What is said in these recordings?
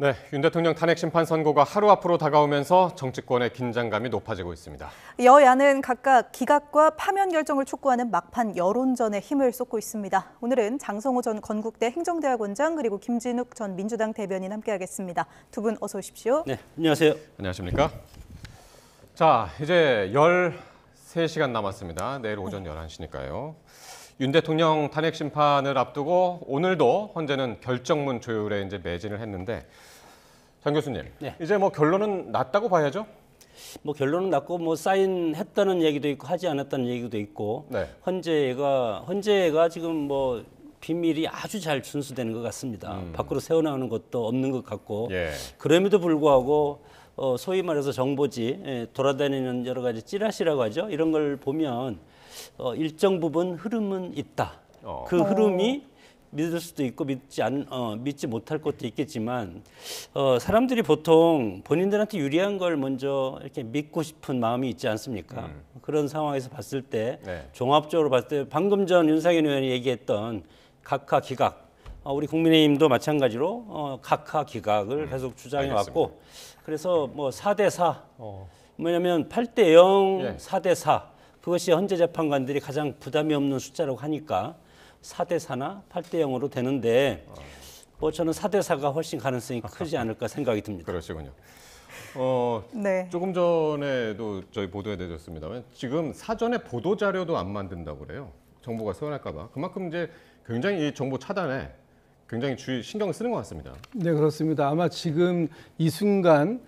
네, 윤 대통령 탄핵 심판 선고가 하루 앞으로 다가오면서 정치권의 긴장감이 높아지고 있습니다. 여야는 각각 기각과 파면 결정을 촉구하는 막판 여론전에 힘을 쏟고 있습니다. 오늘은 장성호 전 건국대 행정대학원장 그리고 김진욱 전 민주당 대변인 함께하겠습니다. 두 분 어서 오십시오. 네, 안녕하세요. 안녕하십니까? 자, 이제 13시간 남았습니다. 내일 오전 11시니까요. 윤 대통령 탄핵 심판을 앞두고 오늘도 헌재는 결정문 조율에 이제 매진을 했는데 장 교수님, 네. 이제 뭐 결론은 났다고 봐야죠? 뭐 결론은 났고 뭐 사인했다는 얘기도 있고 하지 않았다는 얘기도 있고 네. 헌재가 지금 뭐 비밀이 아주 잘 준수되는 것 같습니다. 밖으로 새어나오는 것도 없는 것 같고 예. 그럼에도 불구하고 소위 말해서 정보지 돌아다니는 여러 가지 찌라시라고 하죠. 이런 걸 보면 일정 부분 흐름은 있다. 그 흐름이 믿을 수도 있고 믿지 못할 것도 있겠지만 사람들이 보통 본인들한테 유리한 걸 먼저 이렇게 믿고 싶은 마음이 있지 않습니까? 그런 상황에서 봤을 때 네. 종합적으로 봤을 때 방금 전 윤상현 의원이 얘기했던 각하 기각 우리 국민의힘도 마찬가지로 각하 기각을 계속 주장해 왔고 그래서 뭐 4대4 뭐냐면 8대0 예. 4대4 그것이 헌재 재판관들이 가장 부담이 없는 숫자라고 하니까 4대4나 8대0으로 되는데 뭐 저는 4대4가 훨씬 가능성이 크지 않을까 생각이 듭니다. 그러시군요. 네. 조금 전에도 저희 보도에 내줬습니다만 지금 사전에 보도 자료도 안 만든다고 그래요. 정보가 서운할까 봐. 그만큼 이제 굉장히 이 정보 차단에 굉장히 신경을 쓰는 것 같습니다. 네, 그렇습니다. 아마 지금 이 순간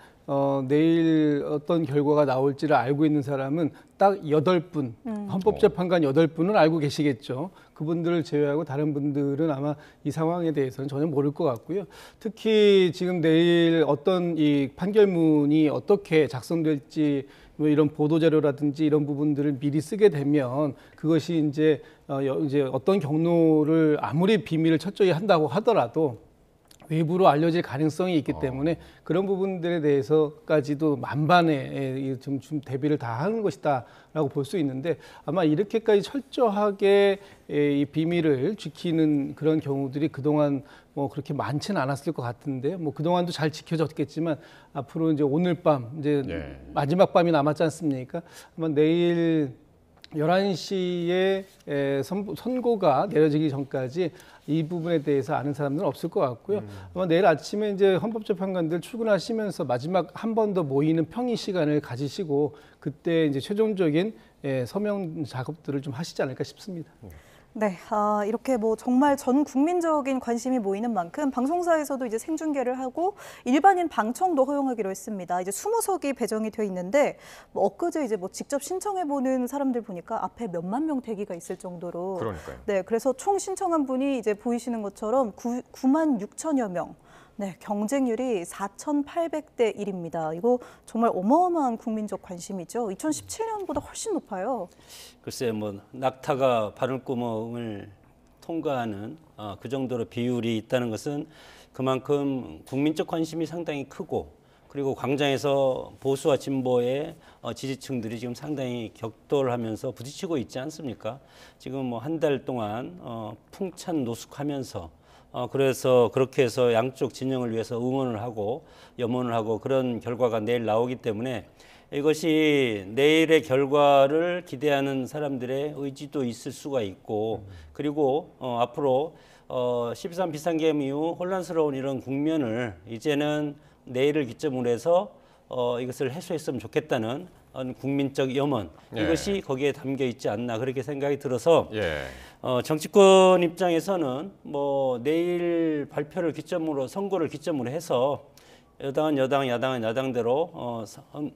내일 어떤 결과가 나올지를 알고 있는 사람은 딱 8분, 헌법재판관 8분은 알고 계시겠죠. 그분들을 제외하고 다른 분들은 아마 이 상황에 대해서는 전혀 모를 것 같고요. 특히 지금 내일 어떤 이 판결문이 어떻게 작성될지 뭐 이런 보도자료라든지 이런 부분들을 미리 쓰게 되면 그것이 이제 어떤 경로를 아무리 비밀을 철저히 한다고 하더라도 외부로 알려질 가능성이 있기 때문에 그런 부분들에 대해서까지도 만반의 좀 대비를 다 하는 것이다라고 볼 수 있는데 아마 이렇게까지 철저하게 이 비밀을 지키는 그런 경우들이 그동안 뭐 그렇게 많지는 않았을 것 같은데 뭐 그동안도 잘 지켜졌겠지만 앞으로 이제 오늘 밤 이제 마지막 밤이 남았지 않습니까? 아마 내일 11시에 선고가 내려지기 전까지 이 부분에 대해서 아는 사람들은 없을 것 같고요. 아마 내일 아침에 이제 헌법재판관들 출근하시면서 마지막 한 번 더 모이는 평의 시간을 가지시고 그때 이제 최종적인 서명 작업들을 좀 하시지 않을까 싶습니다. 네, 이렇게 뭐 정말 전 국민적인 관심이 모이는 만큼 방송사에서도 이제 생중계를 하고 일반인 방청도 허용하기로 했습니다. 이제 20석이 배정이 돼 있는데 뭐 엊그제 이제 뭐 직접 신청해 보는 사람들 보니까 앞에 몇만 명 대기가 있을 정도로. 그러니까요. 네, 그래서 총 신청한 분이 이제 보이시는 것처럼 9만 6천여 명. 네, 경쟁률이 4,800대 1입니다. 이거 정말 어마어마한 국민적 관심이죠. 2017년보다 훨씬 높아요. 글쎄 뭐 낙타가 바늘구멍을 통과하는 그 정도로 비율이 있다는 것은 그만큼 국민적 관심이 상당히 크고 그리고 광장에서 보수와 진보의 지지층들이 지금 상당히 격돌하면서 부딪히고 있지 않습니까? 지금 뭐 한 달 동안 풍찬 노숙하면서 그래서 그렇게 해서 양쪽 진영을 위해서 응원을 하고 염원을 하고 그런 결과가 내일 나오기 때문에 이것이 내일의 결과를 기대하는 사람들의 의지도 있을 수가 있고 그리고 앞으로 13 비상계엄 이후 혼란스러운 이런 국면을 이제는 내일을 기점으로 해서 이것을 해소했으면 좋겠다는 국민적 염원 이것이 거기에 담겨 있지 않나 그렇게 생각이 들어서 정치권 입장에서는 뭐 내일 발표를 기점으로 선거를 기점으로 해서 여당은 여당, 야당은 야당대로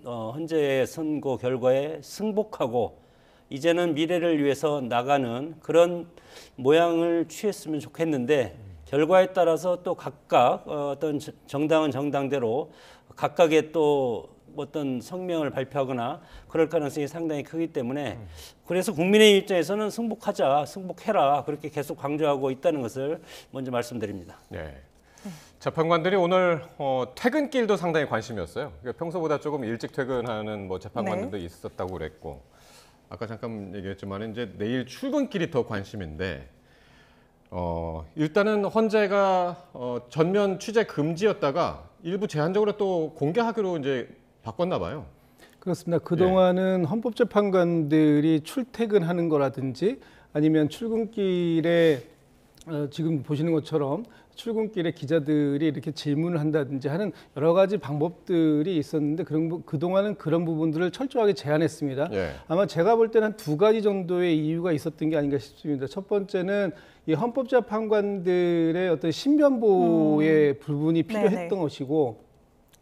헌재의 선거 결과에 승복하고 이제는 미래를 위해서 나가는 그런 모양을 취했으면 좋겠는데 결과에 따라서 또 각각 어떤 정당은 정당대로 각각의 또 어떤 성명을 발표하거나 그럴 가능성이 상당히 크기 때문에 그래서 국민의 입장에서는 승복하자, 승복해라 그렇게 계속 강조하고 있다는 것을 먼저 말씀드립니다. 네. 재판관들이 오늘 퇴근길도 상당히 관심이었어요. 그러니까 평소보다 조금 일찍 퇴근하는 뭐 재판관들도 있었다고 그랬고 아까 잠깐 얘기했지만 이제 내일 출근길이 더 관심인데 일단은 헌재가 전면 취재 금지였다가 일부 제한적으로 또 공개하기로 이제 바꿨나 봐요. 그렇습니다. 그동안은 헌법재판관들이 출퇴근하는 거라든지 아니면 출근길에 지금 보시는 것처럼 출근길에 기자들이 이렇게 질문을 한다든지 하는 여러 가지 방법들이 있었는데 그동안은 그런 부분들을 철저하게 제한했습니다. 예. 아마 제가 볼 때는 한 두 가지 정도의 이유가 있었던 게 아닌가 싶습니다. 첫 번째는 이 헌법재판관들의 어떤 신변보호의 부분이 필요했던 네네. 것이고,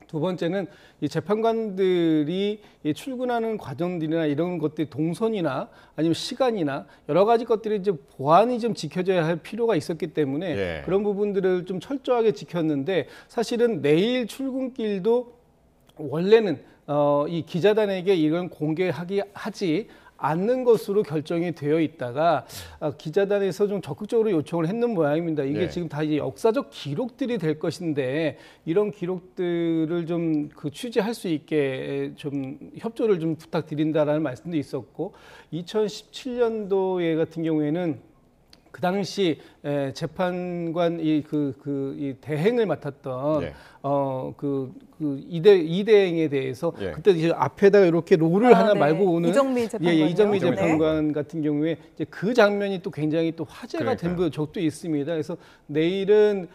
두 번째는 이 재판관들이 이 출근하는 과정들이나 이런 것들이 동선이나 아니면 시간이나 여러 가지 것들이 이제 보안이 좀 지켜져야 할 필요가 있었기 때문에 예. 그런 부분들을 좀 철저하게 지켰는데, 사실은 내일 출근길도 원래는 이 기자단에게 이런 하지 않는 것으로 결정이 되어 있다가 기자단에서 좀 적극적으로 요청을 했는 모양입니다. 이게 네. 지금 다 이제 역사적 기록들이 될 것인데 이런 기록들을 좀 취재할 수 있게 좀 협조를 좀 부탁드린다라는 말씀도 있었고, 2017년도에 같은 경우에는 그 당시 재판관 이 대행을 맡았던 예. 이대행에 대해서 예. 그때 이제 앞에다가 이렇게 롤을 하나 네. 말고 오는 이정미 재판관이요? 이정미 네. 재판관 같은 경우에 이제 그 장면이 또 굉장히 또 화제가 된 그러니까요. 적도 있습니다. 그래서 내일은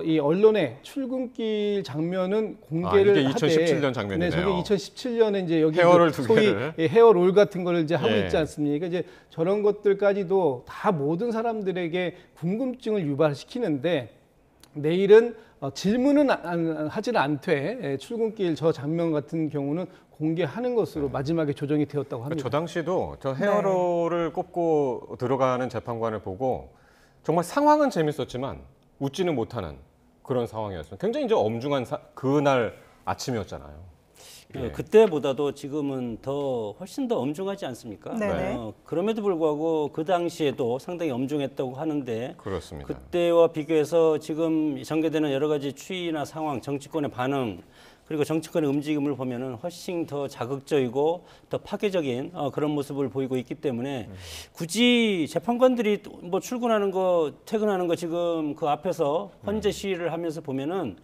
이 언론의 출근길 장면은 공개를 이게 하되, 2017년 장면이네요. 네, 저게 2017년에 이제 여기 헤어롤 그 두 소위 개를. 헤어롤 같은 거를 이제 하고 예. 있지 않습니까? 이제 저런 것들까지도 다 모든 사람들에게 궁금증을 유발시키는데, 내일은 질문은 하지는 않되 출근길 저 장면 같은 경우는 공개하는 것으로 마지막에 조정이 되었다고 합니다. 저 당시도 저 헤어롤을 꼽고 들어가는 재판관을 보고 정말 상황은 재밌었지만 웃지는 못하는 그런 상황이었어요. 굉장히 이제 엄중한 그날 아침이었잖아요. 예. 그때보다도 지금은 훨씬 더 엄중하지 않습니까? 네네. 그럼에도 불구하고 그 당시에도 상당히 엄중했다고 하는데, 그렇습니다. 그때와 비교해서 지금 전개되는 여러 가지 추이나 상황, 정치권의 반응, 그리고 정치권의 움직임을 보면은 훨씬 더 자극적이고 더 파괴적인 그런 모습을 보이고 있기 때문에 굳이 재판관들이 뭐 출근하는 거, 퇴근하는 거 지금 그 앞에서 헌재 시위를 하면서 보면은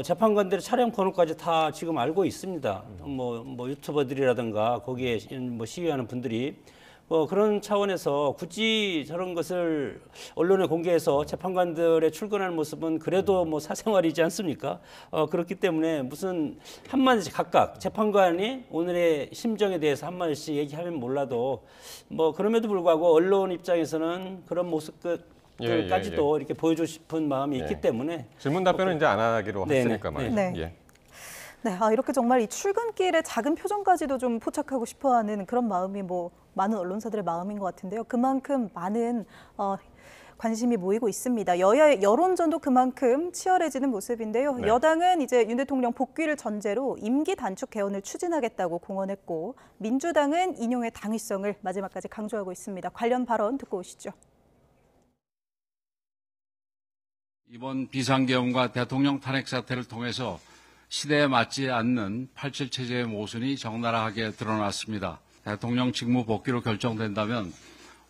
재판관들의 차량 번호까지 다 지금 알고 있습니다. 뭐 유튜버들이라든가 거기에 뭐 시위하는 분들이 그런 차원에서 굳이 저런 것을 언론에 공개해서 재판관들의 출근하는 모습은 그래도 뭐 사생활이지 않습니까? 그렇기 때문에 무슨 한마디씩 각각 재판관이 오늘의 심정에 대해서 한마디씩 얘기하면 몰라도 뭐 그럼에도 불구하고 언론 입장에서는 그런 모습까지도 이렇게 보여주고 싶은 마음이 있기 때문에 질문 답변은 이제 안 하기로 네네. 했으니까 말이죠. 네. 예. 네, 이렇게 정말 이 출근길의 작은 표정까지도 좀 포착하고 싶어하는 그런 마음이 뭐 많은 언론사들의 마음인 것 같은데요. 그만큼 많은 관심이 모이고 있습니다. 여야의 여론전도 그만큼 치열해지는 모습인데요. 네. 여당은 이제 윤 대통령 복귀를 전제로 임기 단축 개헌을 추진하겠다고 공언했고, 민주당은 인용의 당위성을 마지막까지 강조하고 있습니다. 관련 발언 듣고 오시죠. 이번 비상계엄과 대통령 탄핵 사태를 통해서 시대에 맞지 않는 87 체제의 모순이 적나라하게 드러났습니다. 대통령 직무 복귀로 결정된다면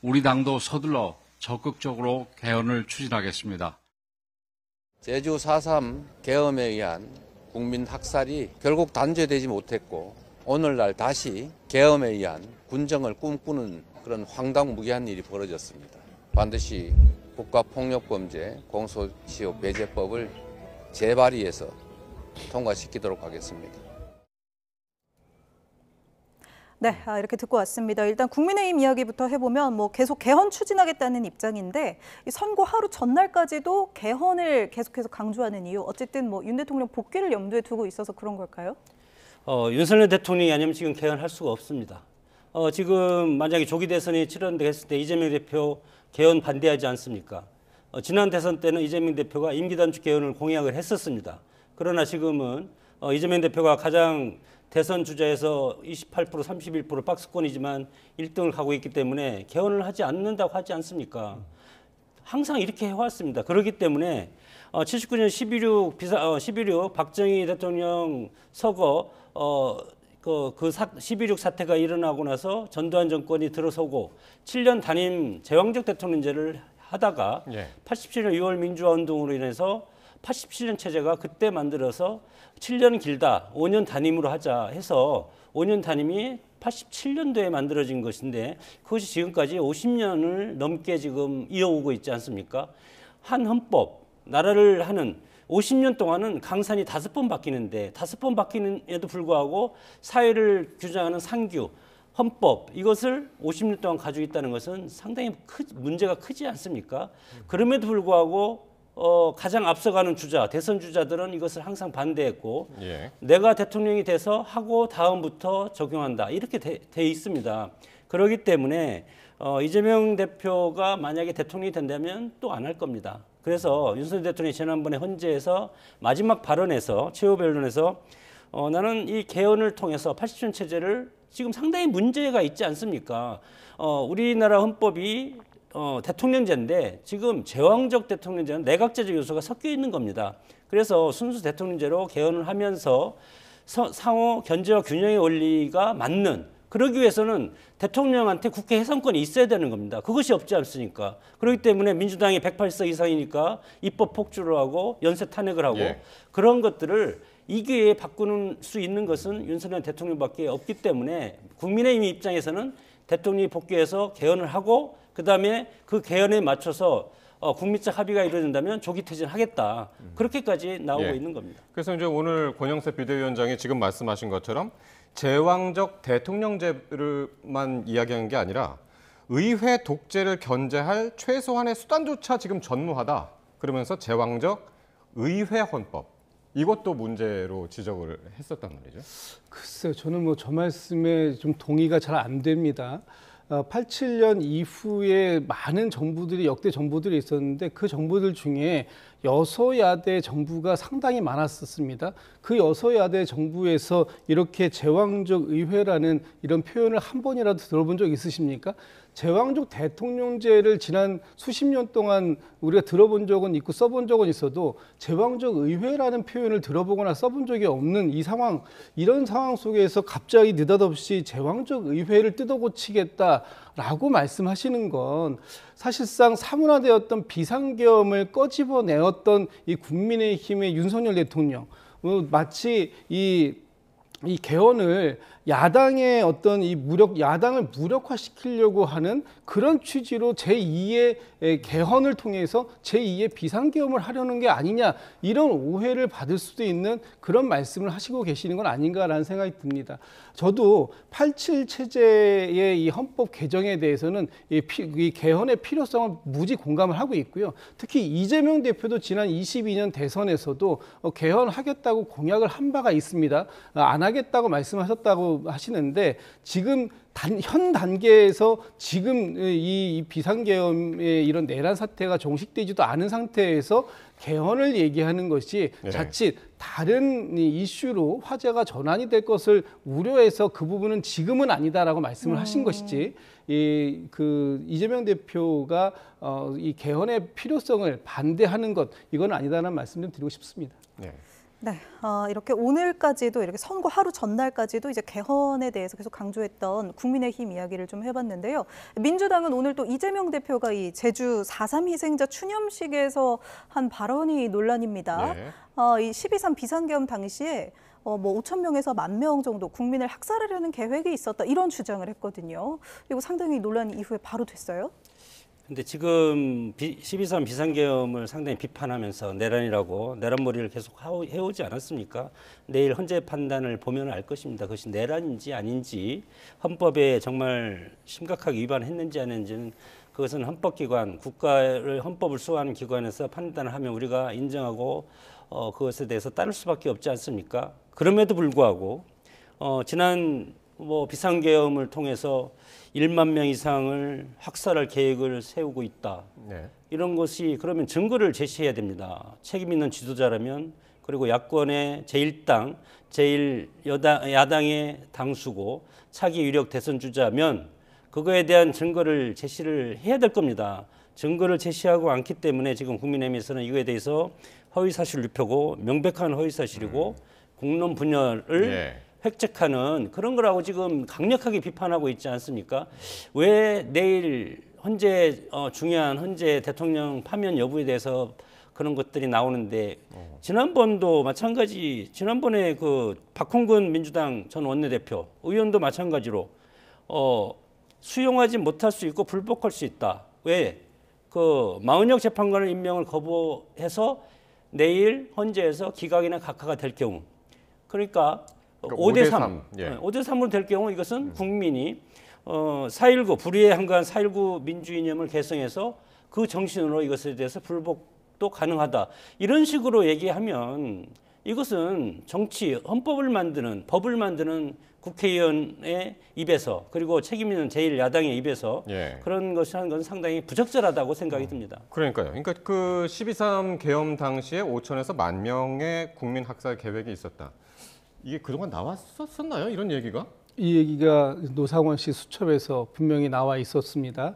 우리 당도 서둘러 적극적으로 개헌을 추진하겠습니다. 제주 4.3 계엄에 의한 국민 학살이 결국 단죄되지 못했고, 오늘날 다시 계엄에 의한 군정을 꿈꾸는 그런 황당무계한 일이 벌어졌습니다. 반드시 국가폭력범죄 공소시효 배제법을 재발의해서 통과시키도록 하겠습니다. 네, 이렇게 듣고 왔습니다. 일단 국민의힘 이야기부터 해보면 뭐 계속 개헌 추진하겠다는 입장인데, 이 선거 하루 전날까지도 개헌을 계속해서 강조하는 이유, 어쨌든 뭐 윤 대통령 복귀를 염두에 두고 있어서 그런 걸까요? 윤석열 대통령이 아니면 지금 개헌할 수가 없습니다. 지금 만약에 조기 대선이 치러졌을 때 이재명 대표 개헌 반대하지 않습니까? 지난 대선 때는 이재명 대표가 임기단축 개헌을 공약을 했었습니다. 그러나 지금은 이재명 대표가 가장 대선 주자에서 28%, 31% 박스권이지만 1등을 가고 있기 때문에 개헌을 하지 않는다고 하지 않습니까? 항상 이렇게 해왔습니다. 그렇기 때문에 79년 11.6 박정희 대통령 서거 12.6 사태가 일어나고 나서 전두환 정권이 들어서고 7년 단임 제왕적 대통령제를 하다가 예. 87년 6월 민주화 운동으로 인해서 87년 체제가 그때 만들어서 7년 길다, 5년 단임으로 하자 해서 5년 단임이 87년도에 만들어진 것인데 그것이 지금까지 50년을 넘게 지금 이어오고 있지 않습니까? 한 헌법, 나라를 하는 50년 동안은 강산이 5번 바뀌는데 5번 바뀌는에도 불구하고 사회를 규정하는 상규, 헌법 이것을 50년 동안 가지고 있다는 것은 상당히 문제가 크지 않습니까? 그럼에도 불구하고 가장 앞서가는 주자, 대선 주자들은 이것을 항상 반대했고 예. 내가 대통령이 돼서 하고 다음부터 적용한다 이렇게 돼 있습니다. 그렇기 때문에 이재명 대표가 만약에 대통령이 된다면 또 안 할 겁니다. 그래서 윤석열 대통령이 지난번에 헌재에서 마지막 발언에서 최후 변론에서 나는 이 개헌을 통해서 80년 체제를 지금 상당히 문제가 있지 않습니까? 우리나라 헌법이 대통령제인데 지금 제왕적 대통령제는 내각제적 요소가 섞여 있는 겁니다. 그래서 순수 대통령제로 개헌을 하면서 상호 견제와 균형의 원리가 맞는 그러기 위해서는 대통령한테 국회 해산권이 있어야 되는 겁니다. 그것이 없지 않습니까? 그렇기 때문에 민주당이 108석 이상이니까 입법 폭주를 하고 연쇄 탄핵을 하고 예. 그런 것들을 이 기회에 바꾸는 수 있는 것은 윤석열 대통령밖에 없기 때문에 국민의힘 입장에서는 대통령이 복귀해서 개헌을 하고 그다음에 그 개헌에 맞춰서 국민적 합의가 이루어진다면 조기 퇴진하겠다. 그렇게까지 나오고 예. 있는 겁니다. 그래서 이제 오늘 권영세 비대위원장이 지금 말씀하신 것처럼 제왕적 대통령제를만 이야기한 게 아니라 의회 독재를 견제할 최소한의 수단조차 지금 전무하다. 그러면서 제왕적 의회 헌법. 이것도 문제로 지적을 했었단 말이죠. 글쎄요, 저는 뭐 저 말씀에 좀 동의가 잘 안 됩니다. 87년 이후에 많은 정부들이 역대 정부들이 있었는데 그 정부들 중에 여소야대 정부가 상당히 많았었습니다. 그 여소야대 정부에서 이렇게 제왕적 의회라는 이런 표현을 한 번이라도 들어본 적 있으십니까? 제왕적 대통령제를 지난 수십 년 동안 우리가 들어본 적은 있고 써본 적은 있어도 제왕적 의회라는 표현을 들어보거나 써본 적이 없는 이 상황, 이런 상황 속에서 갑자기 느닷없이 제왕적 의회를 뜯어고치겠다라고 말씀하시는 건 사실상 사문화되었던 비상계엄을 꺼집어내었던 이 국민의힘의 윤석열 대통령, 마치 이 개헌을 야당의 어떤 이 야당을 무력화시키려고 하는 그런 취지로 제2의 개헌을 통해서 제2의 비상계엄을 하려는 게 아니냐, 이런 오해를 받을 수도 있는 그런 말씀을 하시고 계시는 건 아닌가라는 생각이 듭니다. 저도 87 체제의 이 헌법 개정에 대해서는 이 개헌의 필요성을 무지 공감을 하고 있고요. 특히 이재명 대표도 지난 22년 대선에서도 개헌하겠다고 공약을 한 바가 있습니다. 안 하겠다고 말씀하셨다고 하시는데 지금 현 단계에서 지금 이 비상계엄의 이런 내란 사태가 종식되지도 않은 상태에서 개헌을 얘기하는 것이 네. 자칫 다른 이슈로 화제가 전환이 될 것을 우려해서 그 부분은 지금은 아니다라고 말씀을 하신 것이지 이재명 대표가 이 개헌의 필요성을 반대하는 것, 이건 아니다라는 말씀 좀 드리고 싶습니다. 네. 네, 이렇게 오늘까지도 이렇게 선거 하루 전날까지도 이제 개헌에 대해서 계속 강조했던 국민의힘 이야기를 좀 해봤는데요. 민주당은 오늘 또 이재명 대표가 이 제주 4.3 희생자 추념식에서 한 발언이 논란입니다. 네. 이 12.3 비상계엄 당시에 뭐 5천 명에서 10,000명 정도 국민을 학살하려는 계획이 있었다, 이런 주장을 했거든요. 이거 상당히 논란 이후에 바로 됐어요. 근데 지금 12.3 비상계엄을 상당히 비판하면서 내란이라고 내란몰이를 계속 해오지 않았습니까? 내일 헌재 판단을 보면 알 것입니다. 그것이 내란인지 아닌지, 헌법에 정말 심각하게 위반했는지 아닌지는 그것은 헌법기관, 국가를 헌법을 수호하는 기관에서 판단을 하면 우리가 인정하고 그것에 대해서 따를 수밖에 없지 않습니까? 그럼에도 불구하고 지난 비상계엄을 통해서 1만 명 이상을 학살할 계획을 세우고 있다. 네. 이런 것이 그러면 증거를 제시해야 됩니다. 책임 있는 지도자라면, 그리고 야권의 제1당, 야당의 당수고 차기 유력 대선 주자면 그거에 대한 증거를 제시를 해야 될 겁니다. 증거를 제시하고 않기 때문에 지금 국민의힘에서는 이거에 대해서 허위사실 유표고 명백한 허위사실이고 공론 분열을 예. 획책하는 그런 거라고 지금 강력하게 비판하고 있지 않습니까? 왜 내일 중요한 헌재 대통령 파면 여부에 대해서 그런 것들이 나오는데 지난번도 마찬가지 지난번에 그 박홍근 민주당 전 원내대표 의원도 마찬가지로 수용하지 못할 수 있고 불복할 수 있다. 왜? 그 마은혁 재판관을 임명을 거부해서 내일 헌재에서 기각이나 각하가 될 경우 그러니까 5대3 5대 3으로 될 경우 이것은 국민이 4.19 불의에 한가한 4.19 민주이념을 개성해서 그 정신으로 이것에 대해서 불복도 가능하다. 이런 식으로 얘기하면 이것은 정치, 헌법을 만드는 법을 만드는 국회의원의 입에서 그리고 책임 있는 제1야당의 입에서 그런 것을 하는 건 상당히 부적절하다고 생각이 듭니다. 그러니까요. 그러니까 그 12.3 계엄 당시에 5천에서 10,000명의 국민 학살 계획이 있었다. 이게 그동안 나왔었나요? 이런 얘기가? 이 얘기가 노상원 씨 수첩에서 분명히 나와 있었습니다.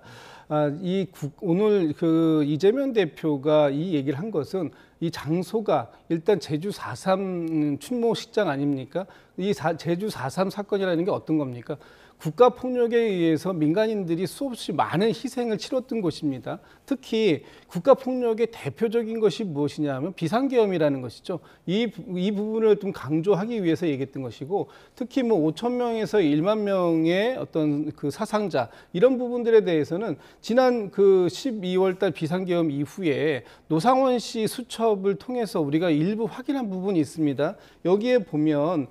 오늘 그 이재명 대표가 이 얘기를 한 것은 이 장소가 일단 제주 4.3 추모식장 아닙니까? 이 제주 4.3 사건이라는 게 어떤 겁니까? 국가폭력에 의해서 민간인들이 수없이 많은 희생을 치렀던 곳입니다. 특히 국가폭력의 대표적인 것이 무엇이냐면 비상계엄이라는 것이죠. 이 부분을 좀 강조하기 위해서 얘기했던 것이고 특히 뭐 5천 명에서 1만 명의 어떤 그 사상자 이런 부분들에 대해서는 지난 그 12월 달 비상계엄 이후에 노상원 씨 수첩을 통해서 우리가 일부 확인한 부분이 있습니다. 여기에 보면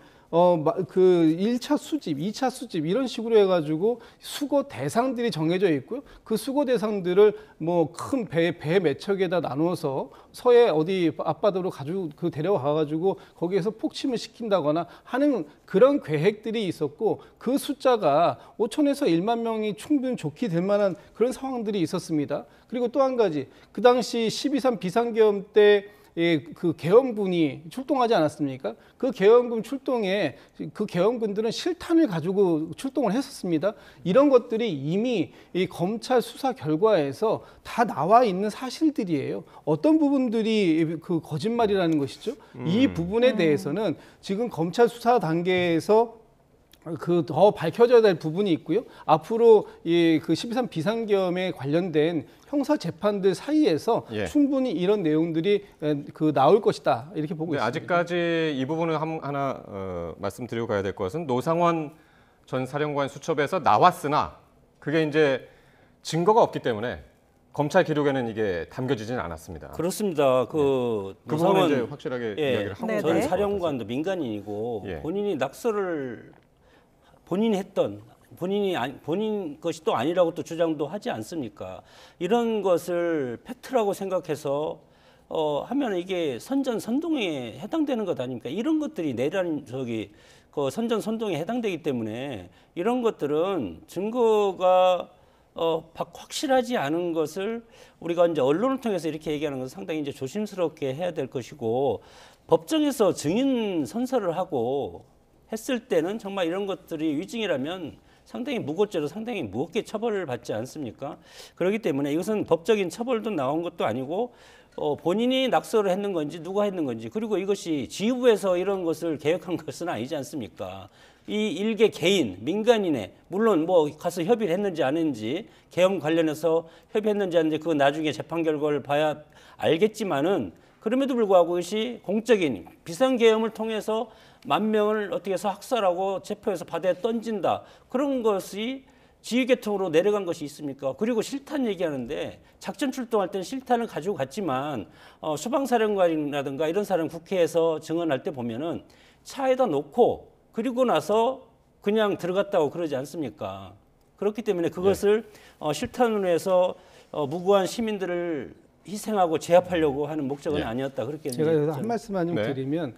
그 1차 수집, 2차 수집 이런 식으로 해가지고 수거 대상들이 정해져 있고요. 그 수거 대상들을 뭐 큰 배 몇 척에다 나눠서 서해 어디 앞바다로 가지고 데려와가지고 거기에서 폭침을 시킨다거나 하는 그런 계획들이 있었고 그 숫자가 5천에서 1만 명이 충분히 좋게 될 만한 그런 상황들이 있었습니다. 그리고 또 한 가지 그 당시 12.3 비상계엄 때 그 계엄군이 출동하지 않았습니까? 그 계엄군 출동에 그 계엄군들은 실탄을 가지고 출동을 했었습니다. 이런 것들이 이미 이 검찰 수사 결과에서 다 나와 있는 사실들이에요. 어떤 부분들이 그 거짓말이라는 것이죠. 이 부분에 대해서는 지금 검찰 수사 단계에서 더 밝혀져야 될 부분이 있고요. 앞으로 그 12.3 비상계엄에 관련된 형사 재판들 사이에서 충분히 이런 내용들이 나올 것이다 이렇게 보고 있습니다. 아직까지 이 부분을 하나 말씀드리고 가야 될 것은 노상원 전 사령관 수첩에서 나왔으나 그게 이제 증거가 없기 때문에 검찰 기록에는 이게 담겨지지는 않았습니다. 그렇습니다. 그 부분은 이제 확실하게 이야기를 하고 전 사령관도 민간인이고 본인이 낙서를 본인이 했던 본인 것이 또 아니라고 또 주장도 하지 않습니까? 이런 것을 팩트라고 생각해서 하면 이게 선전선동에 해당되는 것 아닙니까? 이런 것들이 내란 그 선전선동에 해당되기 때문에 이런 것들은 증거가 확실하지 않은 것을 우리가 이제 언론을 통해서 이렇게 얘기하는 것은 상당히 이제 조심스럽게 해야 될 것이고 법정에서 증인 선서를 하고 했을 때는 정말 이런 것들이 위증이라면 상당히 무고죄로 상당히 무겁게 처벌을 받지 않습니까? 그렇기 때문에 이것은 법적인 처벌도 나온 것도 아니고 본인이 낙서를 했는 건지 누가 했는 건지 그리고 이것이 지휘부에서 이런 것을 계획한 것은 아니지 않습니까? 이 일개 개인, 민간인의 물론 뭐 가서 협의를 했는지 안 했는지 계엄 관련해서 협의했는지 안 했는지 그거 나중에 재판 결과를 봐야 알겠지만은 그럼에도 불구하고 이것이 공적인 비상계엄을 통해서 10,000명을 어떻게 해서 학살하고 체포해서 바다에 던진다. 그런 것이 지휘계통으로 내려간 것이 있습니까? 그리고 실탄 얘기하는데 작전 출동할 때는 실탄을 가지고 갔지만 수방사령관이라든가 이런 사람 국회에서 증언할 때 보면은 차에다 놓고 그리고 나서 그냥 들어갔다고 그러지 않습니까? 그렇기 때문에 그것을 실탄으로 해서 무고한 시민들을 희생하고 제압하려고 하는 목적은 아니었다. 그렇게 제가 여기서 한 말씀만 좀 드리면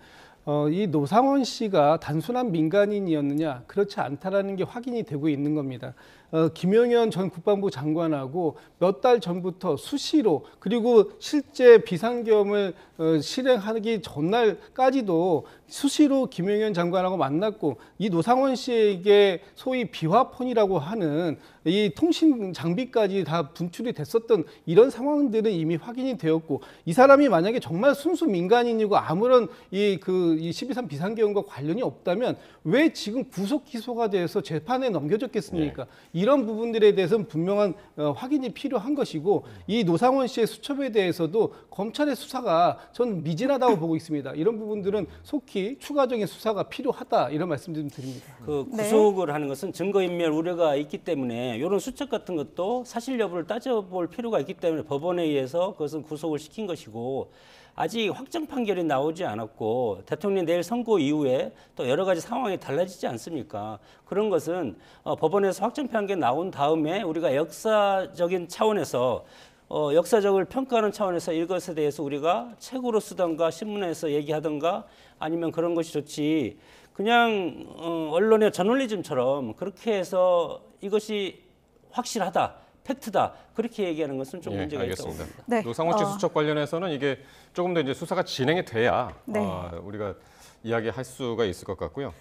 이 노상원 씨가 단순한 민간인이었느냐 그렇지 않다라는 게 확인이 되고 있는 겁니다. 김영현 전 국방부 장관하고 몇 달 전부터 수시로 그리고 실제 비상계엄을 실행하기 전날까지도 수시로 김영현 장관하고 만났고 이 노상원 씨에게 소위 비화폰이라고 하는 이 통신 장비까지 다 분출이 됐었던 이런 상황들은 이미 확인이 되었고 이 사람이 만약에 정말 순수 민간인이고 아무런 이 12.3 비상계엄과 관련이 없다면 왜 지금 구속 기소가 돼서 재판에 넘겨졌겠습니까? 이런 부분들에 대해서는 분명한 확인이 필요한 것이고 이 노상원 씨의 수첩에 대해서도 검찰의 수사가 저는 미진하다고 보고 있습니다. 이런 부분들은 속히 추가적인 수사가 필요하다 이런 말씀 좀 드립니다. 그 네. 구속을 하는 것은 증거인멸 우려가 있기 때문에 이런 수첩 같은 것도 사실 여부를 따져볼 필요가 있기 때문에 법원에 의해서 그것은 구속을 시킨 것이고 아직 확정 판결이 나오지 않았고 대통령이 내일 선고 이후에 또 여러 가지 상황이 달라지지 않습니까? 그런 것은 법원에서 확정 판결이 나온 다음에 우리가 역사적인 차원에서 역사적을 평가하는 차원에서 이것에 대해서 우리가 책으로 쓰던가 신문에서 얘기하던가 아니면 그런 것이 좋지 그냥 언론의 저널리즘처럼 그렇게 해서 이것이 확실하다. 팩트다. 그렇게 얘기하는 것은 좀 문제가 있다고 알겠습니다. 봅니다. 네. 노상원 씨 수첩 관련해서는 이게 조금 더 이제 수사가 진행이 돼야 네. 우리가 이야기할 수가 있을 것 같고요.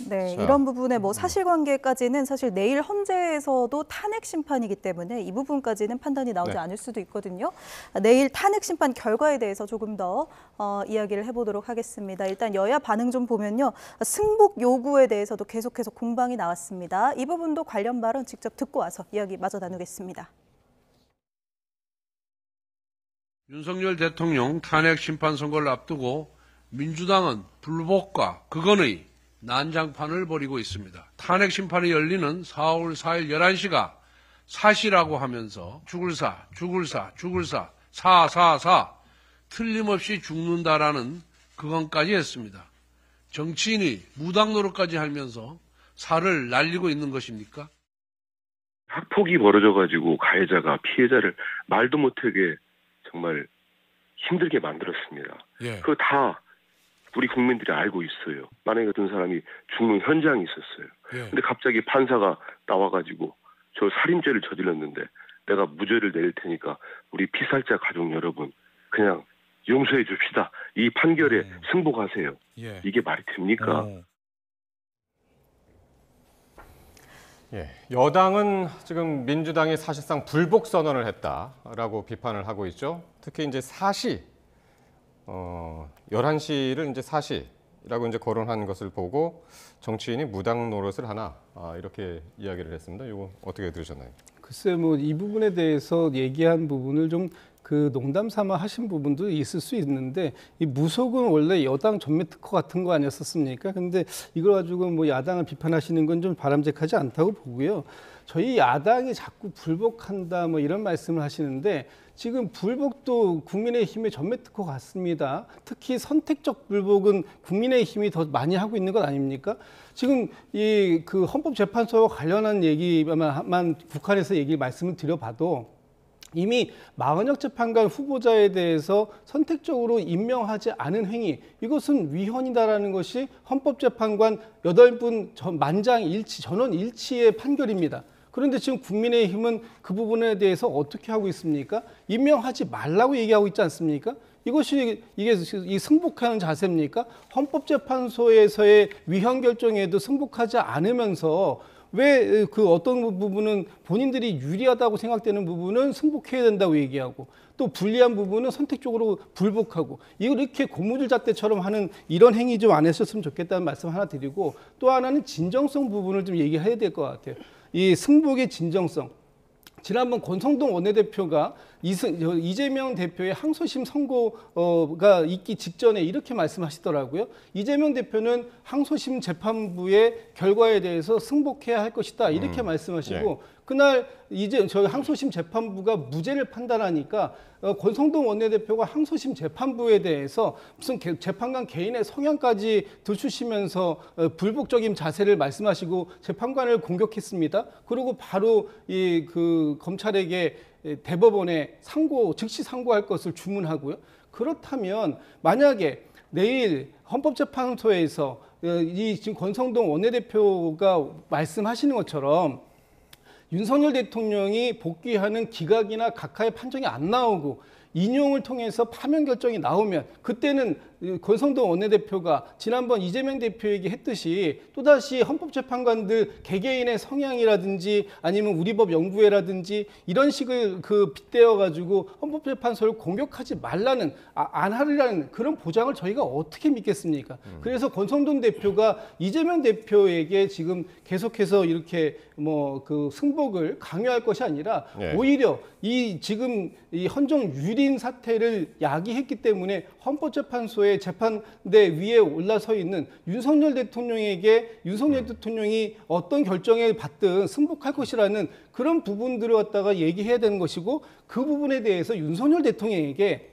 네, 자, 이런 부분의 뭐 사실관계까지는 사실 내일 헌재에서도 탄핵 심판이기 때문에 이 부분까지는 판단이 나오지 네. 않을 수도 있거든요. 내일 탄핵 심판 결과에 대해서 조금 더 이야기를 해보도록 하겠습니다. 일단 여야 반응 좀 보면요, 승복 요구에 대해서도 계속해서 공방이 나왔습니다. 이 부분도 관련 발언 직접 듣고 와서 이야기 마저 나누겠습니다. 윤석열 대통령 탄핵 심판 선고를 앞두고 민주당은 불복과 극언의 난장판을 벌이고 있습니다. 탄핵 심판이 열리는 4월 4일 11시가 사시라고 하면서 죽을사, 죽을사, 죽을사, 사 틀림없이 죽는다라는 극언까지 했습니다. 정치인이 무당 노릇까지 하면서 사를 날리고 있는 것입니까? 학폭이 벌어져가지고 가해자가 피해자를 말도 못하게 정말 힘들게 만들었습니다. 예. 그거 다 우리 국민들이 알고 있어요. 만약에 어떤 사람이 죽는 현장이 있었어요. 예. 근데 갑자기 판사가 나와가지고 저 살인죄를 저질렀는데 내가 무죄를 내릴 테니까 우리 피살자 가족 여러분 그냥 용서해 줍시다. 이 판결에 승복하세요. 예. 이게 말이 됩니까? 예, 여당은 지금 민주당이 사실상 불복 선언을 했다라고 비판을 하고 있죠. 특히 이제 사시 11시를 이제 사시라고 이제 거론한 것을 보고 정치인이 무당 노릇을 하나 이렇게 이야기를 했습니다. 이거 어떻게 들으셨나요? 글쎄 뭐 이 부분에 대해서 얘기한 부분을 좀 그 농담 삼아 하신 부분도 있을 수 있는데 이 무속은 원래 여당 전매 특허 같은 거 아니었었습니까? 근데 이걸 가지고 뭐 야당을 비판하시는 건 좀 바람직하지 않다고 보고요. 저희 야당이 자꾸 불복한다 뭐 이런 말씀을 하시는데 지금 불복도 국민의힘의 전매 특허 같습니다. 특히 선택적 불복은 국민의힘이 더 많이 하고 있는 것 아닙니까? 지금 이 그 헌법재판소와 관련한 얘기만 국한해서 말씀을 드려봐도 이미 마은혁 재판관 후보자에 대해서 선택적으로 임명하지 않은 행위, 이것은 위헌이다라는 것이 헌법재판관 8분 만장일치, 전원일치의 판결입니다. 그런데 지금 국민의힘은 그 부분에 대해서 어떻게 하고 있습니까? 임명하지 말라고 얘기하고 있지 않습니까? 이게 이 승복하는 자세입니까? 헌법재판소에서의 위헌 결정에도 승복하지 않으면서 왜 그 어떤 부분은 본인들이 유리하다고 생각되는 부분은 승복해야 된다고 얘기하고 또 불리한 부분은 선택적으로 불복하고 이렇게 고무줄 잣대처럼 하는 이런 행위 좀 안 했었으면 좋겠다는 말씀 하나 드리고 또 하나는 진정성 부분을 좀 얘기해야 될 것 같아요. 이 승복의 진정성. 지난번 권성동 원내대표가 이재명 대표의 항소심 선고가 있기 직전에 이렇게 말씀하시더라고요. 이재명 대표는 항소심 재판부의 결과에 대해서 승복해야 할 것이다. 이렇게 말씀하시고 그날 저희 항소심 재판부가 무죄를 판단하니까 권성동 원내대표가 항소심 재판부에 대해서 무슨 재판관 개인의 성향까지 들추시면서 불복적인 자세를 말씀하시고 재판관을 공격했습니다. 그리고 바로 그 검찰에게 대법원에 즉시 상고할 것을 주문하고요. 그렇다면 만약에 내일 헌법재판소에서 지금 권성동 원내대표가 말씀하시는 것처럼 윤석열 대통령이 복귀하는 기각이나 각하의 판정이 안 나오고 인용을 통해서 파면 결정이 나오면 그때는 권성동 원내대표가 지난번 이재명 대표에게 했듯이 또다시 헌법재판관들 개개인의 성향이라든지 아니면 우리법 연구회라든지 이런 식을 빗대어 가지고 헌법재판소를 공격하지 말라는 안 하리라는 그런 보장을 저희가 어떻게 믿겠습니까? 그래서 권성동 대표가 이재명 대표에게 지금 계속해서 이렇게 승복을 강요할 것이 아니라 오히려 지금 이 헌정 유린 사태를 야기했기 때문에 헌법재판소의 재판대 위에 올라서 있는 윤석열 대통령에게 윤석열 대통령이 어떤 결정을 받든 승복할 것이라는 그런 부분들을 갖다가 얘기해야 되는 것이고, 그 부분에 대해서 윤석열 대통령에게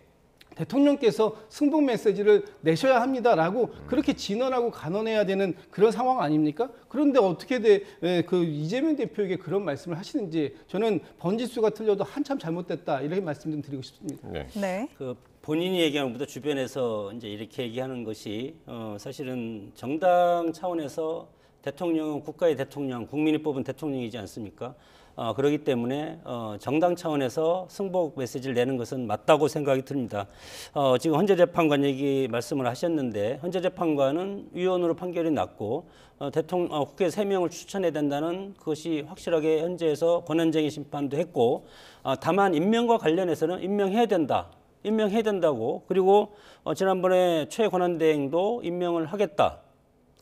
대통령께서 승복 메시지를 내셔야 합니다라고 그렇게 진언하고 간언해야 되는 그런 상황 아닙니까? 그런데 어떻게 이재명 대표에게 그런 말씀을 하시는지 저는 번지수가 틀려도 한참 잘못됐다 이렇게 말씀 좀 드리고 싶습니다. 네. 본인이 얘기하는 것보다 주변에서 이제 이렇게 얘기하는 것이 사실은 정당 차원에서 대통령은 국가의 대통령, 국민이 뽑은 대통령이지 않습니까? 그렇기 때문에 정당 차원에서 승복 메시지를 내는 것은 맞다고 생각이 듭니다. 지금 헌재 재판관 얘기 말씀을 하셨는데, 헌재 재판관은 위헌으로 판결이 났고 국회 3명을 추천해야 된다는 그것이 확실하게 헌재에서 권한쟁의 심판도 했고, 다만 임명과 관련해서는 임명해야 된다고, 그리고 지난번에 최권한대행도 임명을 하겠다,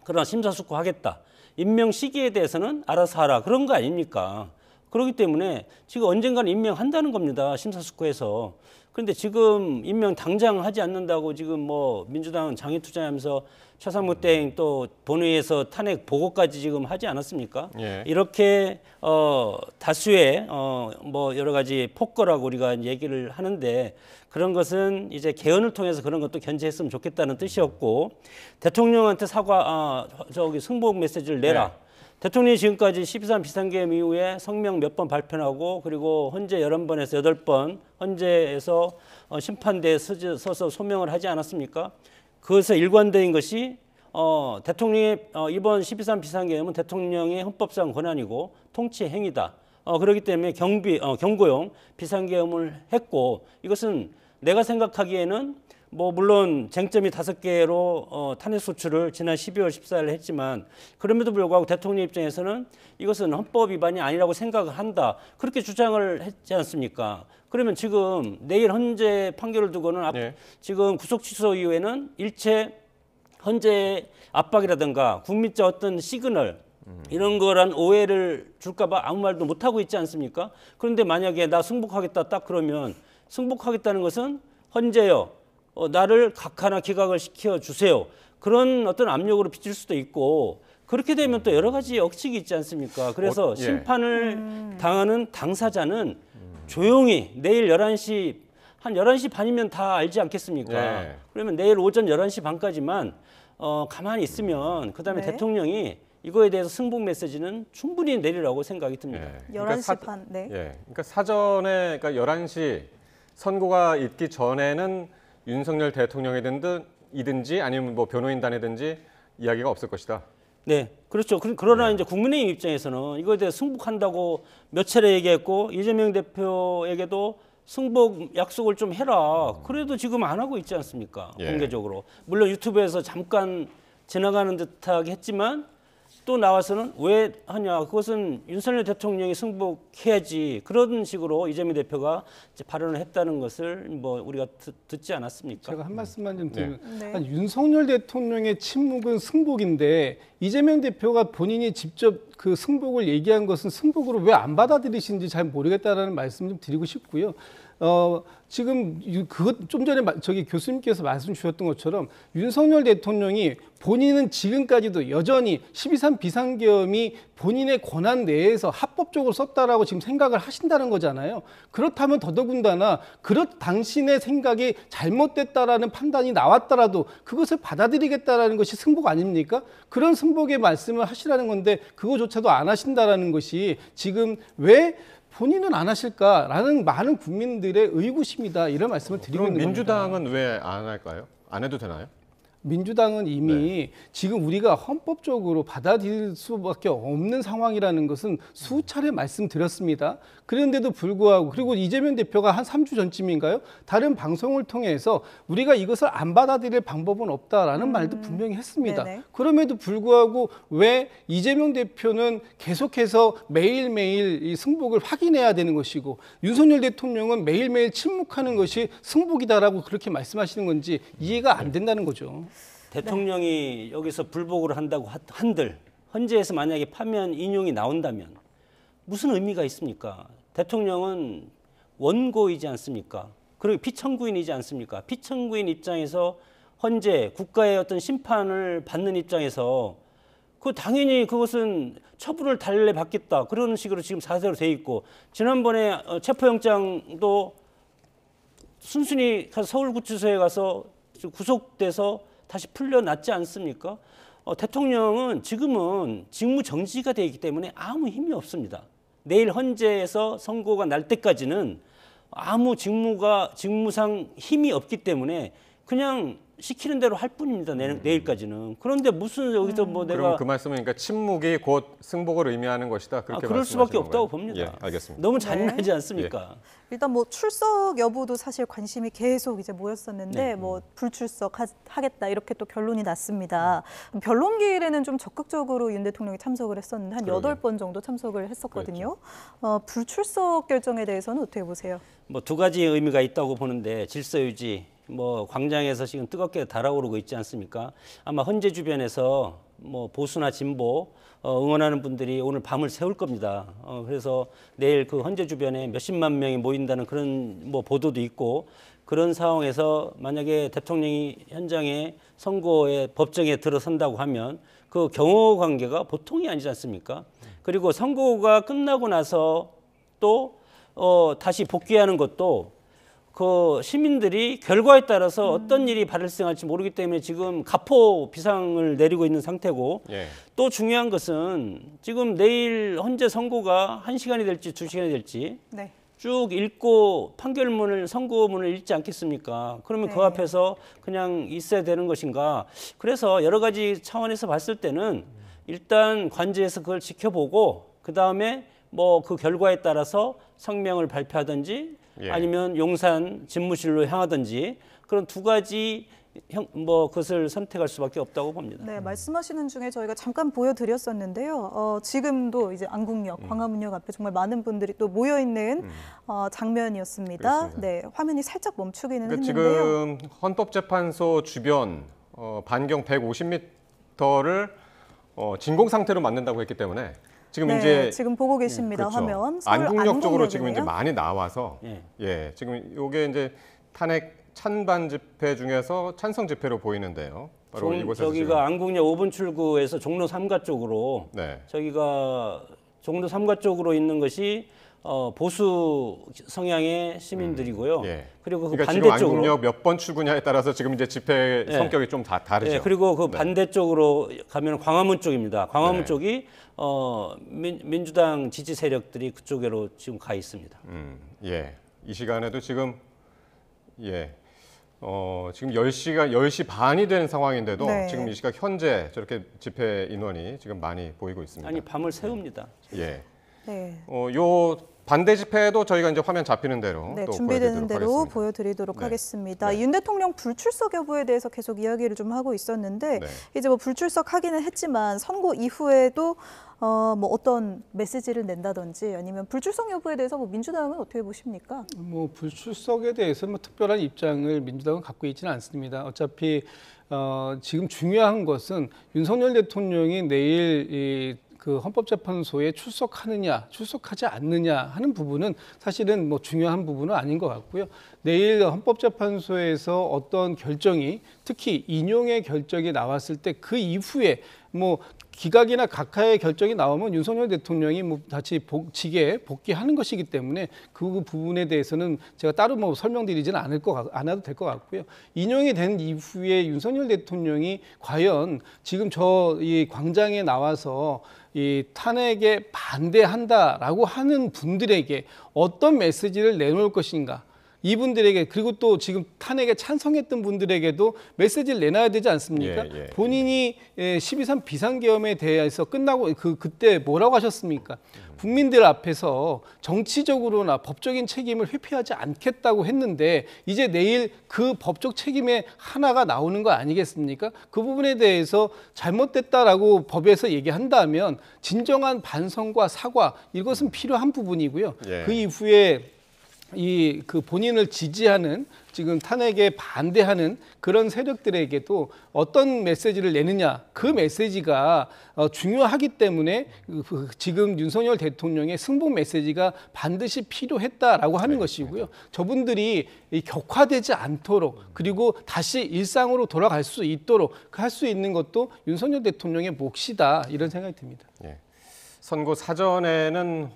그러나 심사숙고하겠다, 임명 시기에 대해서는 알아서 하라, 그런 거 아닙니까? 그렇기 때문에 지금 언젠가는 임명한다는 겁니다, 심사숙고해서. 그런데 지금 임명 당장 하지 않는다고 지금 민주당은 장애투쟁하면서 최상무 땡 또 본회의에서 탄핵 보고까지 지금 하지 않았습니까? 예. 이렇게 다수의 여러 가지 폭거라고 우리가 얘기를 하는데, 그런 것은 이제 개헌을 통해서 그런 것도 견제했으면 좋겠다는 뜻이었고, 대통령한테 승복 메시지를 내라. 네. 대통령이 지금까지 12.3 비상계엄 이후에 성명 몇 번 발표하고, 그리고 헌재 11번에서 8번 헌재에서 심판대에 서서 소명을 하지 않았습니까? 그것에 일관된 것이 대통령의 이번 12.3 비상계엄은 대통령의 헌법상 권한이고 통치 행위다. 그렇기 때문에 경고용 비상계엄을 했고, 이것은 내가 생각하기에는 물론 쟁점이 5개로 탄핵 소추를 지난 12월 14일 했지만, 그럼에도 불구하고 대통령 입장에서는 이것은 헌법 위반이 아니라고 생각을 한다, 그렇게 주장을 했지 않습니까? 그러면 지금 내일 헌재 판결을 두고는 지금 구속 취소 이후에는 일체 헌재 압박이라든가 국민적 어떤 시그널 이런 거란 오해를 줄까봐 아무 말도 못 하고 있지 않습니까? 그런데 만약에 나 승복하겠다 딱 그러면, 승복하겠다는 것은 헌재요, 나를 각하나 기각을 시켜 주세요, 그런 어떤 압력으로 비칠 수도 있고, 그렇게 되면 또 여러 가지 억측이 있지 않습니까? 그래서 심판을 당하는 당사자는 조용히 내일 11시 한 11시 반이면 다 알지 않겠습니까? 그러면 내일 오전 11시 반까지만 가만히 있으면 그다음에 대통령이 이거에 대해서 승복 메시지는 충분히 내리라고 생각이 듭니다. 11시 반. 네. 그러니까 사전에 11시 선고가 있기 전에는 윤석열 대통령이든지 아니면 변호인단이든지 이야기가 없을 것이다. 네, 그렇죠. 그러나 이제 국민의힘 입장에서는 이거에 대해 승복한다고 몇 차례 얘기했고, 이재명 대표에게도 승복 약속을 좀 해라, 그래도 지금 안 하고 있지 않습니까? 공개적으로. 물론 유튜브에서 잠깐 지나가는 듯하게 했지만 또 나와서는 왜 하냐, 그것은 윤석열 대통령이 승복해야지, 그런 식으로 이재명 대표가 이제 발언을 했다는 것을 우리가 듣지 않았습니까? 제가 한 말씀만 좀 드리면, 윤석열 대통령의 침묵은 승복인데 이재명 대표가 본인이 직접 그 승복을 얘기한 것은 승복으로 왜 안 받아들이시는지 잘 모르겠다라는 말씀 좀 드리고 싶고요. 지금 그것 좀 전에 교수님께서 말씀 주셨던 것처럼 윤석열 대통령이 본인은 지금까지도 여전히 12.3 비상계엄이 본인의 권한 내에서 합법적으로 썼다라고 지금 생각을 하신다는 거잖아요. 그렇다면 더더군다나 당신의 생각이 잘못됐다라는 판단이 나왔더라도 그것을 받아들이겠다라는 것이 승복 아닙니까? 그런 승복의 말씀을 하시라는 건데 그거조차도 안 하신다라는 것이 지금 왜 본인은 안 하실까라는 많은 국민들의 의구심이다, 이런 말씀을 드리고 있는 겁니다. 민주당은 왜 안 할까요? 안 해도 되나요? 민주당은 이미 지금 우리가 헌법적으로 받아들일 수밖에 없는 상황이라는 것은 수차례 말씀드렸습니다. 그런데도 불구하고 그리고 이재명 대표가 한 3주 전쯤인가요? 다른 방송을 통해서 우리가 이것을 안 받아들일 방법은 없다라는 말도 분명히 했습니다. 네네. 그럼에도 불구하고 왜 이재명 대표는 계속해서 매일매일 이 승복을 확인해야 되는 것이고 윤석열 대통령은 매일매일 침묵하는 것이 승복이다라고 그렇게 말씀하시는 건지 이해가 안 된다는 거죠. 대통령이 여기서 불복을 한다고 한들 헌재에서 만약에 파면 인용이 나온다면 무슨 의미가 있습니까? 대통령은 원고이지 않습니까? 그리고 피청구인이지 않습니까? 피청구인 입장에서 헌재 국가의 어떤 심판을 받는 입장에서 그 당연히 그것은 처분을 달래 받겠다 그런 식으로 지금 사세로 돼 있고 지난번에 체포영장도 순순히 서울구치소에 가서 구속돼서 다시 풀려났지 않습니까? 대통령은 지금은 직무 정지가 되어 있기 때문에 아무 힘이 없습니다. 내일 헌재에서 선고가 날 때까지는 아무 직무상 힘이 없기 때문에 그냥 시키는 대로 할 뿐입니다. 내일까지는. 그런데 무슨 여기서 뭐 내가 그럼 그 말씀은 그러니까 침묵이 곧 승복을 의미하는 것이다. 그렇게 그럴 수밖에 말씀하시는 없다고 건가요? 봅니다. 예, 알겠습니다. 너무 잔인하지 않습니까? 일단 뭐 출석 여부도 사실 관심이 계속 이제 모였었는데 네. 뭐 불출석 하겠다 이렇게 또 결론이 났습니다. 변론기일에는 좀 적극적으로 윤 대통령이 참석을 했었는데 한 그러게요. 8번 정도 참석을 했었거든요. 불출석 결정에 대해서는 어떻게 보세요? 뭐 두 가지 의미가 있다고 보는데 질서 유지 뭐 광장에서 지금 뜨겁게 달아오르고 있지 않습니까? 아마 헌재 주변에서 뭐 보수나 진보 응원하는 분들이 오늘 밤을 새울 겁니다. 그래서 내일 그 헌재 주변에 몇십만 명이 모인다는 그런 뭐 보도도 있고 그런 상황에서 만약에 대통령이 현장에 선고에 법정에 들어선다고 하면 그 경호 관계가 보통이 아니지 않습니까? 그리고 선고가 끝나고 나서 또 다시 복귀하는 것도 그 시민들이 결과에 따라서 어떤 일이 발생할지 모르기 때문에 지금 가포 비상을 내리고 있는 상태고 예. 또 중요한 것은 지금 내일 헌재 선고가 1시간이 될지 2시간이 될지 네. 쭉 읽고 판결문을 선고문을 읽지 않겠습니까? 그러면 네. 그 앞에서 그냥 있어야 되는 것인가? 그래서 여러 가지 차원에서 봤을 때는 일단 관제에서 그걸 지켜보고 그 다음에 뭐 그 결과에 따라서 성명을 발표하든지 예. 아니면 용산 집무실로 향하든지 그런 두 가지 그것을 선택할 수밖에 없다고 봅니다. 네, 말씀하시는 중에 저희가 잠깐 보여드렸었는데요. 지금도 이제 안국역, 광화문역 앞에 정말 많은 분들이 또 모여 있는 장면이었습니다. 그렇습니다. 네, 화면이 살짝 멈추기는 그러니까 했는데요. 지금 헌법재판소 주변 반경 150m를 진공 상태로 만든다고 했기 때문에 지금 네, 이제 지금 보고 계십니다. 그렇죠. 화면. 서울 안국역 쪽으로 지금 이제 안국역이네요. 많이 나와서 예. 예, 지금 이게 이제 탄핵 찬반 집회 중에서 찬성 집회로 보이는데요. 바로 이곳에서 저기가 지금 안국역 5분 출구에서 종로 3가 쪽으로 네. 저기가 종로 3가 쪽으로 있는 것이 보수 성향의 시민들이고요. 예. 그리고 그 그러니까 지금 반대쪽으로 안국역 몇 번 출구냐에 따라서 지금 이제 집회 예. 성격이 좀 다르죠. 예, 그리고 그 네. 반대쪽으로 가면 광화문 쪽입니다. 광화문 네. 쪽이 민주당 지지 세력들이 그쪽으로 지금 가 있습니다. 예. 이 시간에도 지금 예. 지금 10시 반이 된 상황인데도 네. 지금 이 시각 현재 저렇게 집회 인원이 지금 많이 보이고 있습니다. 아니 밤을 새웁니다. 예. 네. 요 반대 집회도 저희가 이제 화면 잡히는 대로 네, 또 준비되는 보여드리도록 대로 하겠습니다. 보여드리도록 네. 하겠습니다. 네. 윤 대통령 불출석 여부에 대해서 계속 이야기를 좀 하고 있었는데 네. 이제 뭐 불출석하기는 했지만 선고 이후에도 뭐 어떤 메시지를 낸다든지 아니면 불출석 여부에 대해서 뭐 민주당은 어떻게 보십니까? 뭐 불출석에 대해서 뭐 특별한 입장을 민주당은 갖고 있지는 않습니다. 어차피 지금 중요한 것은 윤석열 대통령이 내일 그 헌법재판소에 출석하느냐, 출석하지 않느냐 하는 부분은 사실은 뭐 중요한 부분은 아닌 것 같고요. 내일 헌법재판소에서 어떤 결정이 특히 인용의 결정이 나왔을 때 그 이후에 뭐 기각이나 각하의 결정이 나오면 윤석열 대통령이 뭐 다시 직에 복귀하는 것이기 때문에 그 부분에 대해서는 제가 따로 뭐 설명드리지는 않아도 될 것 같고요. 인용이 된 이후에 윤석열 대통령이 과연 지금 이 광장에 나와서 이 탄핵에 반대한다라고 하는 분들에게 어떤 메시지를 내놓을 것인가. 이분들에게 그리고 또 지금 탄핵에 찬성했던 분들에게도 메시지를 내놔야 되지 않습니까? 예, 예. 본인이 12.3 비상계엄에 대해서 끝나고 그때 뭐라고 하셨습니까? 국민들 앞에서 정치적으로나 법적인 책임을 회피하지 않겠다고 했는데 이제 내일 그 법적 책임의 하나가 나오는 거 아니겠습니까? 그 부분에 대해서 잘못됐다라고 법에서 얘기한다면 진정한 반성과 사과 이것은 필요한 부분이고요. 예. 그 이후에 그 본인을 지지하는 지금 탄핵에 반대하는 그런 세력들에게도 어떤 메시지를 내느냐 그 메시지가 중요하기 때문에 지금 윤석열 대통령의 승복 메시지가 반드시 필요했다라고 하는 것이고요. 저분들이 격화되지 않도록 그리고 다시 일상으로 돌아갈 수 있도록 할 수 있는 것도 윤석열 대통령의 몫이다 이런 생각이 듭니다. 예. 선고 사전에는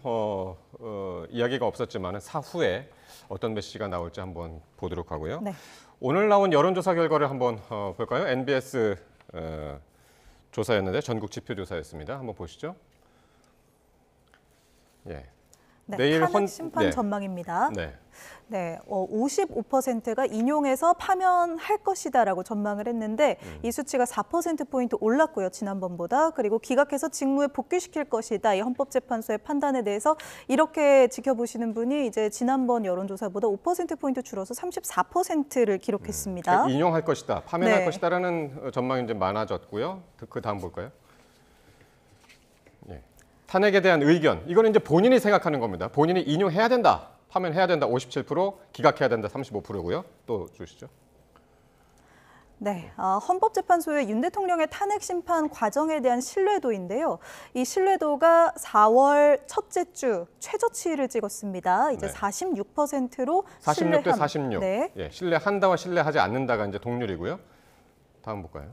이야기가 없었지만 사후에 어떤 메시지가 나올지 한번 보도록 하고요. 네. 오늘 나온 여론조사 결과를 한번 볼까요? NBS 조사였는데 전국 지표조사였습니다. 한번 보시죠. 예. 네, 내일 탄핵 심판 네. 전망입니다. 네. 네, 55%가 인용해서 파면할 것이다라고 전망을 했는데 이 수치가 4%포인트 올랐고요, 지난번보다. 그리고 기각해서 직무에 복귀시킬 것이다. 이 헌법재판소의 판단에 대해서 이렇게 지켜보시는 분이 이제 지난번 여론조사보다 5%포인트 줄어서 34%를 기록했습니다. 인용할 것이다, 파면할 네. 것이다라는 전망이 이제 많아졌고요. 그 다음 볼까요? 예. 탄핵에 대한 의견, 이거는 이제 본인이 생각하는 겁니다. 본인이 인용해야 된다, 파면해야 된다 57%, 기각해야 된다 35%고요. 또 주시죠. 네, 헌법재판소의 윤 대통령의 탄핵 심판 과정에 대한 신뢰도인데요. 이 신뢰도가 4월 첫째 주 최저치를 찍었습니다. 이제 네. 46%로 46대 46. 네. 예, 신뢰한다와 신뢰하지 않는다가 이제 동률이고요. 다음 볼까요?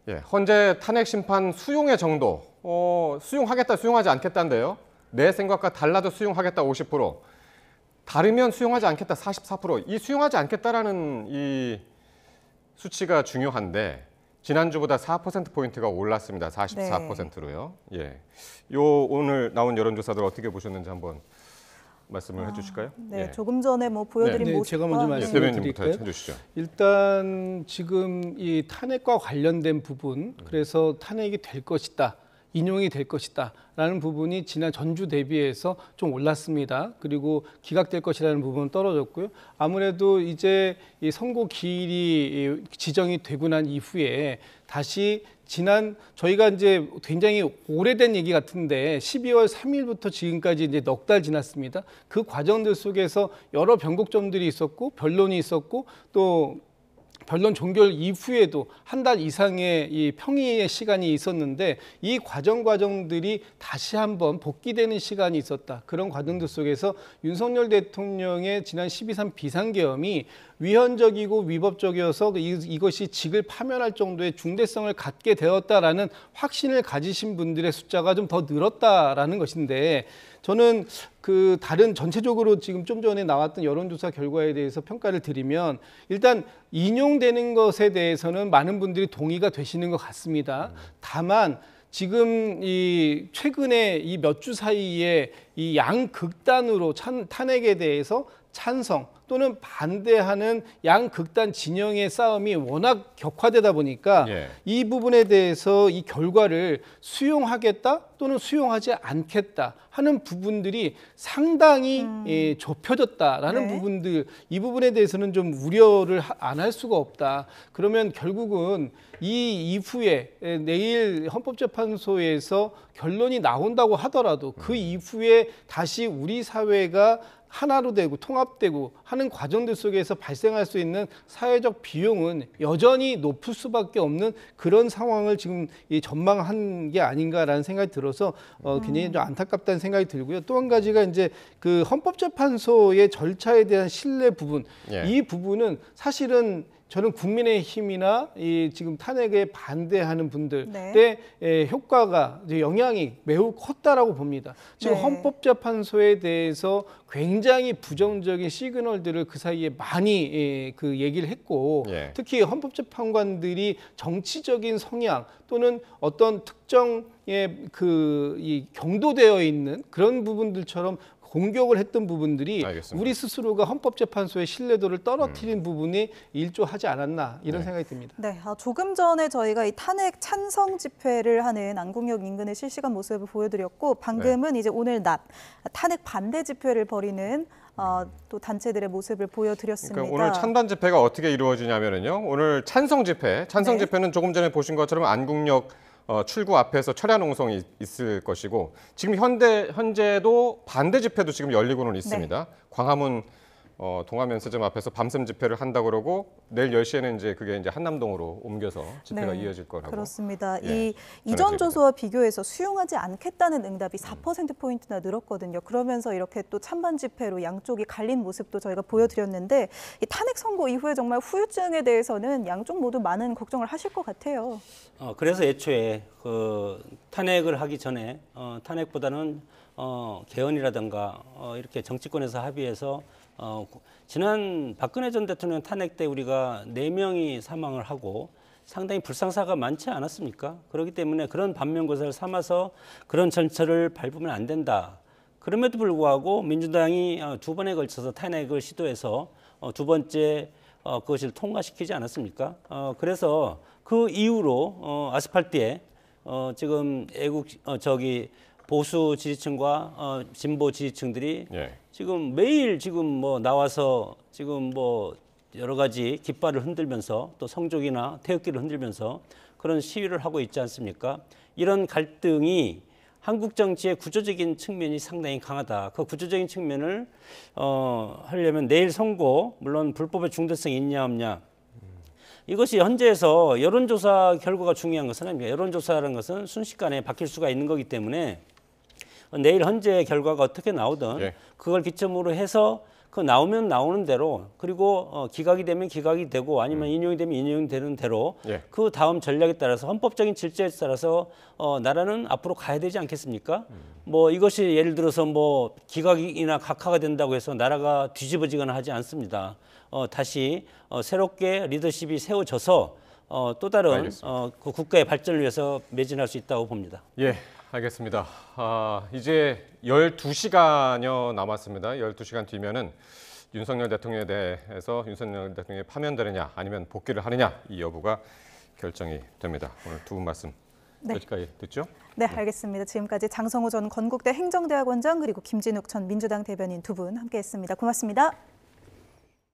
예, 헌재 탄핵 심판 수용의 정도, 수용하겠다, 수용하지 않겠다인데요. 내 생각과 달라도 수용하겠다 50%, 다르면 수용하지 않겠다 44%. 이 수용하지 않겠다라는 이 수치가 중요한데 지난주보다 4%포인트가 올랐습니다. 44%로요. 예. 요 오늘 나온 여론조사들 어떻게 보셨는지 한번 말씀을 해주실까요? 네, 예. 조금 전에 뭐 보여드린 네, 모습과 제가 먼저 예, 말씀을 대변인님부터 드릴까요? 해주시죠. 일단 지금 이 탄핵과 관련된 부분, 그래서 탄핵이 될 것이다, 인용이 될 것이다라는 부분이 지난 전주 대비해서 좀 올랐습니다. 그리고 기각될 것이라는 부분은 떨어졌고요. 아무래도 이제 이 선고 기일이 지정이 되고 난 이후에 다시 저희가 이제 굉장히 오래된 얘기 같은데 12월 3일부터 지금까지 이제 넉 달 지났습니다. 그 과정들 속에서 여러 변곡점들이 있었고 변론이 있었고 또 변론 종결 이후에도 한 달 이상의 이 평의의 시간이 있었는데 이 과정들이 다시 한번 복귀되는 시간이 있었다. 그런 과정들 속에서 윤석열 대통령의 지난 12.3 비상계엄이 위헌적이고 위법적이어서 이것이 직을 파면할 정도의 중대성을 갖게 되었다라는 확신을 가지신 분들의 숫자가 좀 더 늘었다라는 것인데 저는 그 다른 전체적으로 지금 좀 전에 나왔던 여론조사 결과에 대해서 평가를 드리면 일단 인용되는 것에 대해서는 많은 분들이 동의가 되시는 것 같습니다. 다만 지금 이 최근에 이 몇 주 사이에 이 양극단으로 탄핵에 대해서 찬성 또는 반대하는 양극단 진영의 싸움이 워낙 격화되다 보니까 예. 이 부분에 대해서 이 결과를 수용하겠다 또는 수용하지 않겠다 하는 부분들이 상당히 좁혀졌다라는 네. 부분들, 이 부분에 대해서는 좀 우려를 안 할 수가 없다. 그러면 결국은 이 이후에 내일 헌법재판소에서 결론이 나온다고 하더라도 그 이후에 다시 우리 사회가 하나로 되고 통합되고 하는 과정들 속에서 발생할 수 있는 사회적 비용은 여전히 높을 수밖에 없는 그런 상황을 지금 전망한 게 아닌가라는 생각이 들어서 굉장히 좀 안타깝다는 생각이 들고요. 또 한 가지가 이제 그 헌법재판소의 절차에 대한 신뢰 부분, 예. 이 부분은 사실은 저는 국민의힘이나 이 지금 탄핵에 반대하는 분들의 효과가 이제 영향이 매우 컸다라고 봅니다. 지금 네. 헌법재판소에 대해서 굉장히 부정적인 시그널들을 그 사이에 많이 그 얘기를 했고 예. 특히 헌법재판관들이 정치적인 성향 또는 어떤 특정의 이 경도되어 있는 그런 부분들처럼 공격을 했던 부분들이 알겠습니다. 우리 스스로가 헌법재판소의 신뢰도를 떨어뜨린 부분에 일조하지 않았나 이런 생각이 듭니다. 네, 조금 전에 저희가 이 탄핵 찬성 집회를 하는 안국역 인근의 실시간 모습을 보여드렸고 방금은 이제 오늘 낮 탄핵 반대 집회를 벌이는 또 단체들의 모습을 보여드렸습니다. 그러니까 오늘 찬반 집회가 어떻게 이루어지냐면요. 오늘 찬성 집회는 조금 전에 보신 것처럼 안국역 출구 앞에서 철야 농성이 있을 것이고 지금 현재도 반대 집회도 지금 열리고는 있습니다. 광화문 동아면세점 앞에서 밤샘 집회를 한다고 그러고 내일 10시에는 이제 그게 이제 한남동으로 옮겨서 집회가 이어질 거라고. 그렇습니다. 예, 이 이전 조사와 비교해서 수용하지 않겠다는 응답이 4%포인트나 늘었거든요. 그러면서 이렇게 또 찬반 집회로 양쪽이 갈린 모습도 저희가 보여드렸는데 이 탄핵 선고 이후에 정말 후유증에 대해서는 양쪽 모두 많은 걱정을 하실 것 같아요. 그래서 애초에 그 탄핵을 하기 전에 탄핵보다는 개헌이라든가 이렇게 정치권에서 합의해서 지난 박근혜 전 대통령 탄핵 때 우리가 4명이 사망을 하고 상당히 불상사가 많지 않았습니까? 그렇기 때문에 그런 반면교사를 삼아서 그런 절차를 밟으면 안 된다. 그럼에도 불구하고 민주당이 2번에 걸쳐서 탄핵을 시도해서 2번째 그것을 통과시키지 않았습니까? 그래서 그 이후로 아스팔트에 지금 보수 지지층과 진보 지지층들이 지금 매일 지금 뭐 나와서 지금 뭐 여러 가지 깃발을 흔들면서 또 성족이나 태극기를 흔들면서 그런 시위를 하고 있지 않습니까? 이런 갈등이 한국 정치의 구조적인 측면이 상당히 강하다. 그 구조적인 측면을 하려면 내일 선고 물론 불법의 중대성이 있냐 없냐 이것이 현재에서 여론조사 결과가 중요한 것은 아닙니다. 여론조사라는 것은 순식간에 바뀔 수가 있는 거기 때문에 내일 현재 결과가 어떻게 나오든 그걸 기점으로 해서 그 나오면 나오는 대로 그리고 기각이 되면 기각이 되고 아니면 인용이 되면 인용이 되는 대로 그 다음 전략에 따라서 헌법적인 질서에 따라서 나라는 앞으로 가야 되지 않겠습니까? 뭐 이것이 예를 들어서 뭐 기각이나 각하가 된다고 해서 나라가 뒤집어지거나 하지 않습니다. 다시 새롭게 리더십이 세워져서 또 다른 그 국가의 발전을 위해서 매진할 수 있다고 봅니다. 예, 알겠습니다. 이제 12시간여 남았습니다. 12시간 뒤면은 윤석열 대통령에 대해서 윤석열 대통령이 파면되느냐 아니면 복귀를 하느냐 이 여부가 결정이 됩니다. 오늘 두 분 말씀 여기까지 듣죠? 네, 알겠습니다. 지금까지 장성호 전 건국대 행정대학원장 그리고 김진욱 전 민주당 대변인 두 분 함께했습니다. 고맙습니다.